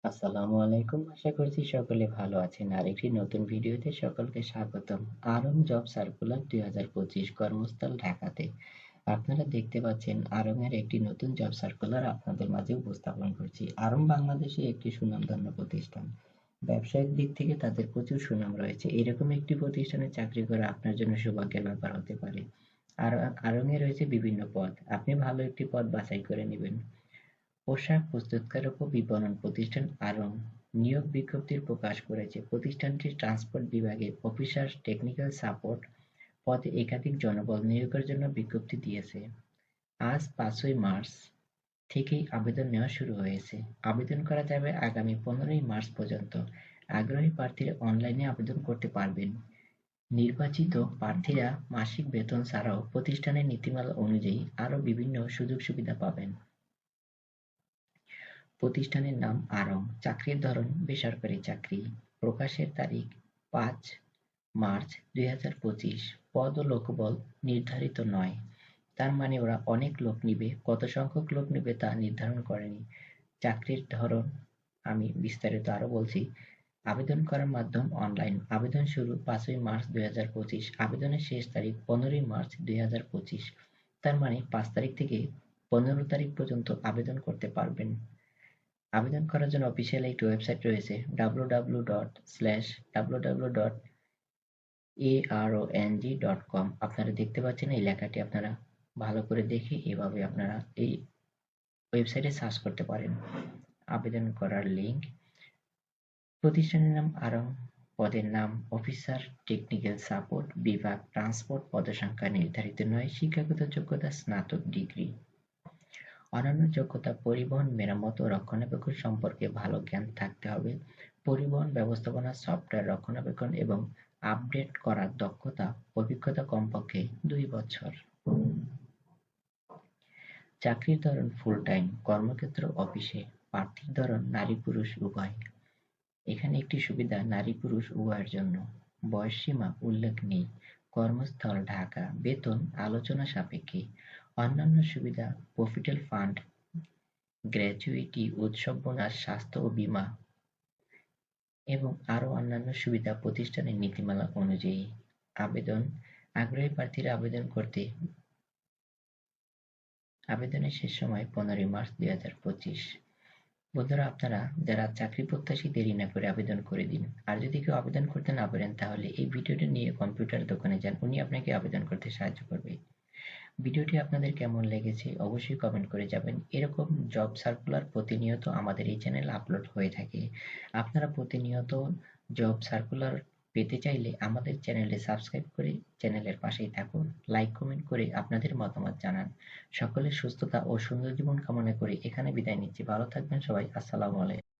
আসসালামু আলাইকুম। আশা করছি সকলে ভালো আছেন। আরেকটি নতুন ভিডিওতে সকলকে স্বাগতম। আরং জব সার্কুলার ২০২৫ কর্মস্থল ঢাকাতে। আপনারা দেখতে পাচ্ছেন আরং-এর একটি নতুন জব সার্কুলার আপনাদের মাঝে উপস্থাপন করছি। আরং বাংলাদেশে একটি সুনামধন্য প্রতিষ্ঠান। ব্যবসায়িক দিক থেকে তাদের প্রচুর সুনাম রয়েছে। এরকম একটি প্রতিষ্ঠানে চাকরি করা আপনার জন্য সৌভাগ্যের ব্যাপার হতে পারে। আর আরং-এ রয়েছে বিভিন্ন পদ। আপনি ভালো একটি পদ বাছাই করে নিবেন। পোশাক প্রস্তুতকারক ও বিপণন প্রতিষ্ঠান আড়ং নিয়োগ বিজ্ঞপ্তি প্রকাশ করেছে। প্রতিষ্ঠানটি ট্রান্সপোর্ট বিভাগে অফিসার টেকনিক্যাল সাপোর্ট পদে একাধিক জনবল নিয়োগের জন্য বিজ্ঞপ্তি দিয়েছে। আজ ৫ই মার্চ থেকেই আবেদন নেওয়া শুরু হয়েছে। আবেদন করা যাবে আগামী ১৫ই মার্চ পর্যন্ত। আগ্রহী প্রার্থীরা অনলাইনে আবেদন করতে পারবেন। নির্বাচিত প্রার্থীরা মাসিক বেতন ছাড়াও প্রতিষ্ঠানের নীতিমালা অনুযায়ী আরও বিভিন্ন সুযোগ সুবিধা পাবেন। প্রতিষ্ঠানের নাম আড়ং, চাকরির ধরন বেসরকারি চাকরি, প্রকাশের তারিখ ৫ মার্চ ২০২৫, পদ ও লোকবল নির্ধারিত নয়। তার মানে ওরা অনেক লোক নিবে, কত সংখ্যক লোক নিবে তা নির্ধারণ করেনি। চাকরির ধরন আমি বিস্তারিত আরো বলছি। আবেদন করার মাধ্যম অনলাইন, আবেদন শুরু ৫ই মার্চ ২০২৫, আবেদনের শেষ তারিখ ১৫ই মার্চ ২০২৫। তার মানে ৫ তারিখ থেকে ১৫ তারিখ পর্যন্ত আবেদন করতে পারবেন। আবেদন করার জন্য অফিসিয়াল একটি ওয়েবসাইট রয়েছে www.arong.com। আপনারা দেখতে পাচ্ছেন এই লেখাটি, আপনারা ভালো করে দেখে এভাবে আপনারা এই ওয়েবসাইটে সার্চ করতে পারেন। আবেদন করার লিঙ্ক, প্রতিষ্ঠানের নাম আড়ং, পদের নাম অফিসার টেকনিক্যাল সাপোর্ট, বিভাগ ট্রান্সপোর্ট, পদসংখ্যা নির্ধারিত নয়, শিক্ষাগত যোগ্যতা স্নাতক ডিগ্রি। অন্যান্য যোগ্যতা পরিবহন, মেরামত ও রক্ষণাবেক্ষণ সম্পর্কে ভালো জ্ঞান থাকতে হবে। পরিবহন ব্যবস্থাপনা সফটওয়্যার রক্ষণাবেক্ষণ এবং আপডেট করার দক্ষতা, অভিজ্ঞতা কমপক্ষে ২ বছর। চাকরির ধরন ফুল টাইম, কর্মক্ষেত্র অফিসে। প্রার্থীর ধরন নারী পুরুষ উভয়। এখানে একটি সুবিধা নারী পুরুষ উভয়ের জন্য। বয়সসীমা উল্লেখ নেই। কর্মস্থল ঢাকা। বেতন আলোচনা সাপেক্ষে। অন্যান্য সুবিধা প্রভিডেন্ট ফান্ড, গ্র্যাচুইটি, উৎসব বোনাস, স্বাস্থ্য ও বীমা এবং আরও অন্যান্য সুবিধা প্রতিষ্ঠানের নীতিমালা অনুযায়ী। আবেদন, আগ্রহী প্রার্থীরা আবেদন করতে আবেদনের শেষ সময় 15ই মার্চ ২০২৫। বন্ধুরা, আপনারা যারা চাকরি প্রত্যাশী দেরি না করে আবেদন করে দিন। আর যদি কেউ আবেদন করতে না পারেন তাহলে এই ভিডিওটি নিয়ে কম্পিউটার দোকানে যান, উনি আপনাকে আবেদন করতে সাহায্য করবে। ভিডিওটি আপনাদের কেমন লেগেছে অবশ্যই কমেন্ট করে যাবেন। এরকম জব সার্কুলার প্রতিনিয়ত আমাদের এই চ্যানেলে আপলোড হয়ে থাকে। আপনারা প্রতিনিয়ত জব সার্কুলার পেতে চাইলে আমাদের চ্যানেলে সাবস্ক্রাইব করে চ্যানেলের পাশেই থাকুন। লাইক কমেন্ট করে আপনাদের মতামত জানান। সকলের সুস্থতা ও সুন্দর জীবন কামনা করে এখানে বিদায় নিচ্ছি। ভালো থাকবেন সবাই। আসসালামু আলাইকুম।